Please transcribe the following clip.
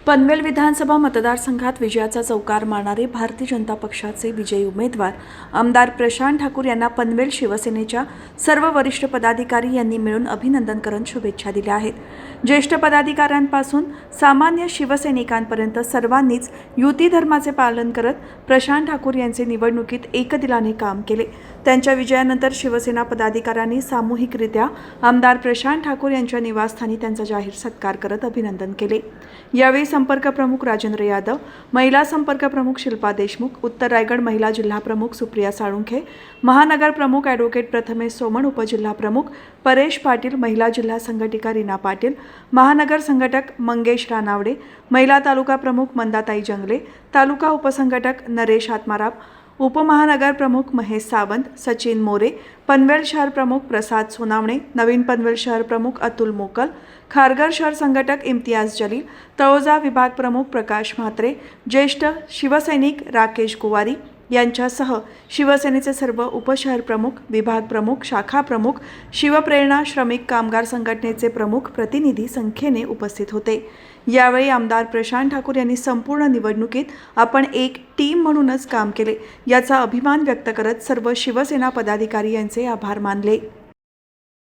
पनवेल विधानसभा मतदारसंघात विजयाचा चौकार मारणारे भारतीय जनता पक्षाचे विजयी उमेदवार आमदार प्रशांत ठाकूर यांना पनवेल शिवसेनेच्या सर्व वरिष्ठ पदाधिकारी यांनी मिळून अभिनंदन करत शुभेच्छा दिल्या आहेत. ज्येष्ठ पदाधिकाऱ्यांपासून सामान्य शिवसैनिकांपर्यंत सर्वांनीच युती धर्माचे पालन करत प्रशांत ठाकूर यांचे निवडणुकीत एकदिलाने काम केले. त्यांच्या विजयानंतर शिवसेना पदाधिकाऱ्यांनी सामूहिकरित्या आमदार प्रशांत ठाकूर यांच्या निवासस्थानी त्यांचा जाहीर सत्कार करत अभिनंदन केले. यावेळी संपर्क प्रमुख राजेंद्र यादव, महिला संपर्क प्रमुख शिल्पा देशमुख, उत्तर रायगड महिला जिल्हा प्रमुख सुप्रिया साळुंखे, महानगर प्रमुख ॲडव्होकेट प्रथमेश सोमण, उपजिल्हा प्रमुख परेश पाटील, महिला जिल्हा संघटिका रीना पाटील, महानगर संघटक मंगेश रानावडे, महिला तालुका प्रमुख मंदाताई जंगले, तालुका उपसंघटक नरेश आत्माराम, उपमहानगर प्रमुख महेश सावंत, सचिन मोरे, पनवेल शहर प्रमुख प्रसाद सोनावणे, नवीन पनवेल शहर प्रमुख अतुल मोकल, खारघर शहर संघटक इम्तियाज जलील, तळोजा विभाग प्रमुख प्रकाश म्हात्रे, ज्येष्ठ शिवसैनिक राकेश कुवारी यांच्यासह शिवसेनेचे सर्व उपशहर प्रमुख, विभाग प्रमुख, शाखा प्रमुख, शिवप्रेरणा श्रमिक कामगार संघटनेचे प्रमुख प्रतिनिधी संख्येने उपस्थित होते. यावेळी आमदार प्रशांत ठाकूर यांनी संपूर्ण निवडणुकीत आपण एक टीम म्हणूनच काम केले याचा अभिमान व्यक्त करत सर्व शिवसेना पदाधिकारी यांचे आभार मानले.